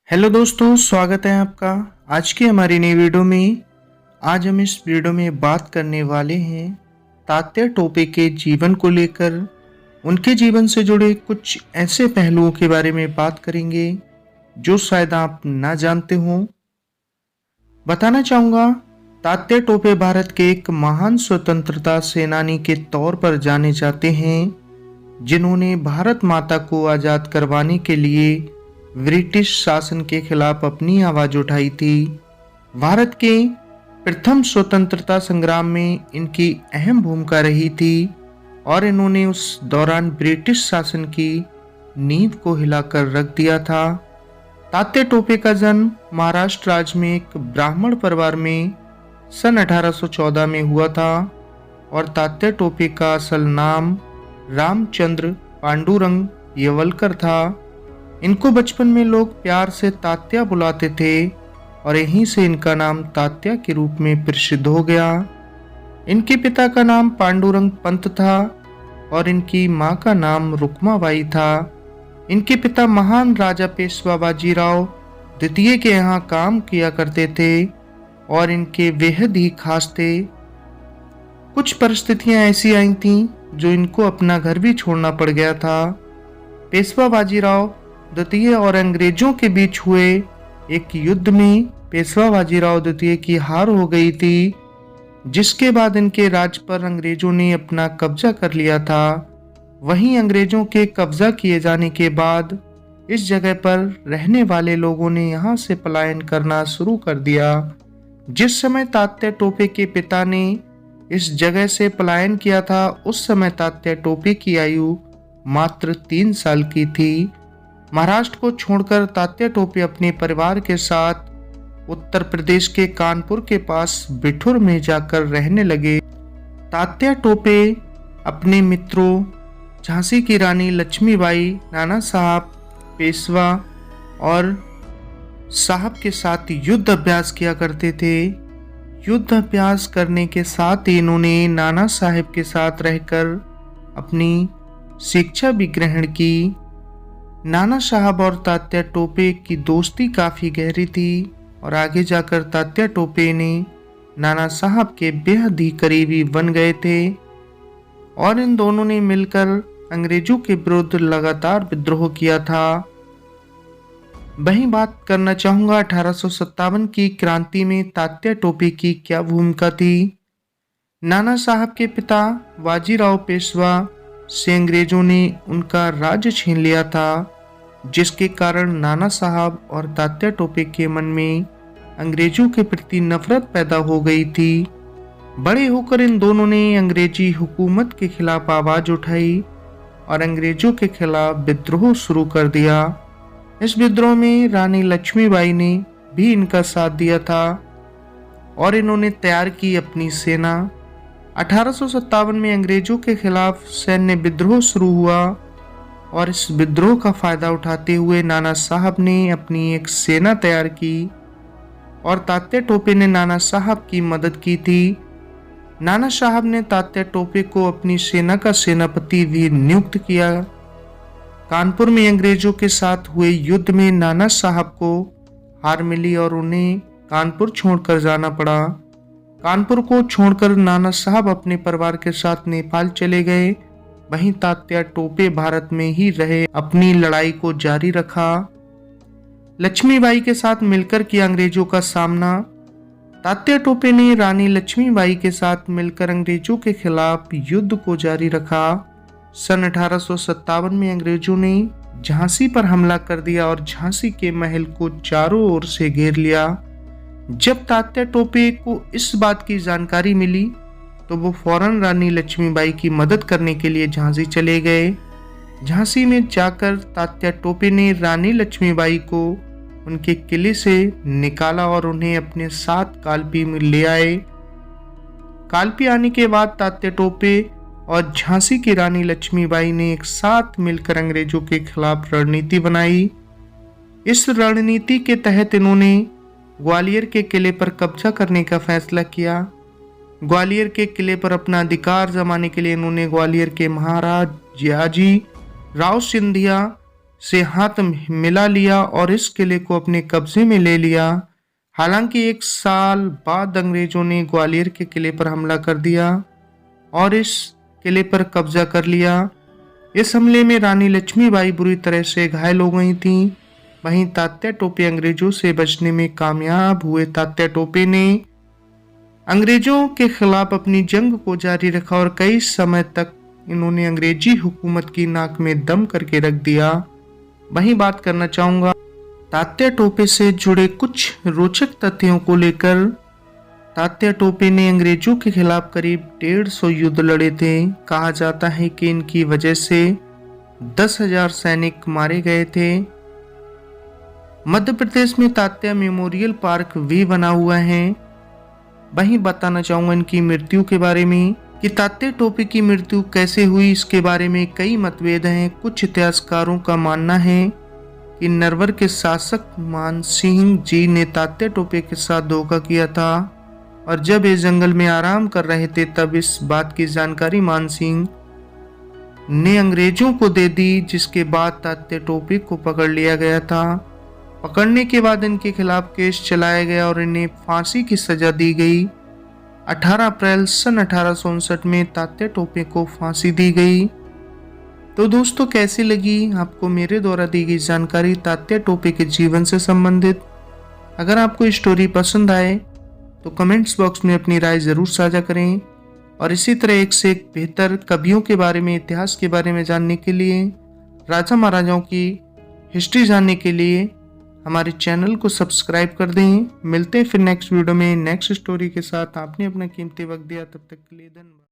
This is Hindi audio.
हेलो दोस्तों, स्वागत है आपका आज की हमारी नई वीडियो में। आज हम इस वीडियो में बात करने वाले हैं तात्या टोपे के जीवन को लेकर। उनके जीवन से जुड़े कुछ ऐसे पहलुओं के बारे में बात करेंगे जो शायद आप ना जानते हो। बताना चाहूँगा, तात्या टोपे भारत के एक महान स्वतंत्रता सेनानी के तौर पर जाने जाते हैं, जिन्होंने भारत माता को आज़ाद करवाने के लिए ब्रिटिश शासन के खिलाफ अपनी आवाज उठाई थी। भारत के प्रथम स्वतंत्रता संग्राम में इनकी अहम भूमिका रही थी और इन्होंने उस दौरान ब्रिटिश शासन की नींव को हिलाकर रख दिया था। तात्या टोपे का जन्म महाराष्ट्र राज्य में एक ब्राह्मण परिवार में सन 1814 में हुआ था और तात्या टोपे का असल नाम रामचंद्र पांडुरंग यवलकर था। इनको बचपन में लोग प्यार से तात्या बुलाते थे और यहीं से इनका नाम तात्या के रूप में प्रसिद्ध हो गया। इनके पिता का नाम पांडुरंग पंत था और इनकी मां का नाम रुक्माबाई था। इनके पिता महान राजा पेशवा बाजीराव द्वितीय के यहाँ काम किया करते थे और इनके बेहद ही खास थे। कुछ परिस्थितियां ऐसी आई थीं जो इनको अपना घर भी छोड़ना पड़ गया था। पेशवा बाजीराव द्वितीय और अंग्रेजों के बीच हुए एक युद्ध में पेशवा बाजीराव द्वितीय की हार हो गई थी, जिसके बाद इनके राज्य पर अंग्रेजों ने अपना कब्जा कर लिया था। वहीं अंग्रेजों के कब्जा किए जाने के बाद इस जगह पर रहने वाले लोगों ने यहाँ से पलायन करना शुरू कर दिया। जिस समय तात्या टोपे के पिता ने इस जगह से पलायन किया था, उस समय तात्या टोपे की आयु मात्र 3 साल की थी। महाराष्ट्र को छोड़कर तात्या टोपे अपने परिवार के साथ उत्तर प्रदेश के कानपुर के पास बिठूर में जाकर रहने लगे। तात्या टोपे अपने मित्रों झांसी की रानी लक्ष्मीबाई, नाना साहब, पेशवा और साहब के साथ युद्ध अभ्यास किया करते थे। युद्ध अभ्यास करने के साथ ही इन्होंने नाना साहब के साथ रहकर अपनी शिक्षा भी ग्रहण की। नाना साहब और तात्या टोपे की दोस्ती काफ़ी गहरी थी और आगे जाकर तात्या टोपे ने नाना साहब के बेहद ही करीबी बन गए थे और इन दोनों ने मिलकर अंग्रेजों के विरुद्ध लगातार विद्रोह किया था। वहीं बात करना चाहूँगा 1857 की क्रांति में तात्या टोपे की क्या भूमिका थी। नाना साहब के पिता बाजीराव पेशवा से अंग्रेजों ने उनका राज्य छीन लिया था, जिसके कारण नाना साहब और तात्या टोपे के मन में अंग्रेजों के प्रति नफरत पैदा हो गई थी। बड़े होकर इन दोनों ने अंग्रेजी हुकूमत के खिलाफ आवाज उठाई और अंग्रेजों के खिलाफ विद्रोह शुरू कर दिया। इस विद्रोह में रानी लक्ष्मीबाई ने भी इनका साथ दिया था और इन्होंने तैयार की अपनी सेना। 1857 में अंग्रेजों के खिलाफ सैन्य विद्रोह शुरू हुआ और इस विद्रोह का फायदा उठाते हुए नाना साहब ने अपनी एक सेना तैयार की और तात्या टोपे ने नाना साहब की मदद की थी। नाना साहब ने तात्या टोपे को अपनी सेना का सेनापति भी नियुक्त किया। कानपुर में अंग्रेजों के साथ हुए युद्ध में नाना साहब को हार मिली और उन्हें कानपुर छोड़कर जाना पड़ा। कानपुर को छोड़कर नाना साहब अपने परिवार के साथ नेपाल चले गए। वहीं तात्या टोपे भारत में ही रहे, अपनी लड़ाई को जारी रखा। लक्ष्मीबाई के साथ मिलकर किया अंग्रेजों का सामना। तात्या टोपे ने रानी लक्ष्मीबाई के साथ मिलकर अंग्रेजों के खिलाफ युद्ध को जारी रखा। सन 1857 में अंग्रेजों ने झांसी पर हमला कर दिया और झांसी के महल को चारों ओर से घेर लिया। जब तात्या टोपे को इस बात की जानकारी मिली तो वो फौरन रानी लक्ष्मीबाई की मदद करने के लिए झांसी चले गए। झांसी में जाकर तात्या टोपे ने रानी लक्ष्मीबाई को उनके किले से निकाला और उन्हें अपने साथ कालपी में ले आए। कालपी आने के बाद तात्या टोपे और झांसी की रानी लक्ष्मीबाई ने एक साथ मिलकर अंग्रेजों के खिलाफ रणनीति बनाई। इस रणनीति के तहत इन्होंने ग्वालियर के किले पर कब्जा करने का फैसला किया। ग्वालियर के किले पर अपना अधिकार जमाने के लिए इन्होंने ग्वालियर के महाराज जियाजी राव सिंधिया से हाथ मिला लिया और इस किले को अपने कब्जे में ले लिया। हालांकि 1 साल बाद अंग्रेजों ने ग्वालियर के किले पर हमला कर दिया और इस किले पर कब्जा कर लिया। इस हमले में रानी लक्ष्मीबाई बुरी तरह से घायल हो गई थीं। वहीं तात्या टोपे अंग्रेजों से बचने में कामयाब हुए। तात्या टोपे ने अंग्रेजों के खिलाफ अपनी जंग को जारी रखा और कई समय तक इन्होंने अंग्रेजी हुकूमत की नाक में दम करके रख दिया। वहीं बात करना चाहूंगा तात्या टोपे से जुड़े कुछ रोचक तथ्यों को लेकर। तात्या टोपे ने अंग्रेजों के खिलाफ करीब 150 युद्ध लड़े थे। कहा जाता है कि इनकी वजह से 10,000 सैनिक मारे गए थे। मध्य प्रदेश में तात्या मेमोरियल पार्क भी बना हुआ है। वहीं बताना चाहूंगा इनकी मृत्यु के बारे में कि तात्या टोपे की मृत्यु कैसे हुई, इसके बारे में कई मतभेद हैं। कुछ इतिहासकारों का मानना है कि नरवर के शासक मानसिंह जी ने तात्या टोपे के साथ धोखा किया था और जब ये जंगल में आराम कर रहे थे तब इस बात की जानकारी मानसिंह ने अंग्रेजों को दे दी, जिसके बाद तात्या टोपे को पकड़ लिया गया था। पकड़ने के बाद इनके खिलाफ केस चलाया गया और इन्हें फांसी की सजा दी गई। 18 अप्रैल सन 1859 में तात्या टोपे को फांसी दी गई। तो दोस्तों, कैसी लगी आपको मेरे द्वारा दी गई जानकारी तात्या टोपे के जीवन से संबंधित? अगर आपको स्टोरी पसंद आए तो कमेंट्स बॉक्स में अपनी राय जरूर साझा करें और इसी तरह एक से एक बेहतर कवियों के बारे में, इतिहास के बारे में जानने के लिए, राजा महाराजाओं की हिस्ट्री जानने के लिए हमारे चैनल को सब्सक्राइब कर दें। मिलते हैं फिर नेक्स्ट वीडियो में नेक्स्ट स्टोरी के साथ। आपने अपना कीमती वक्त दिया, तब तक के लिए धन्यवाद।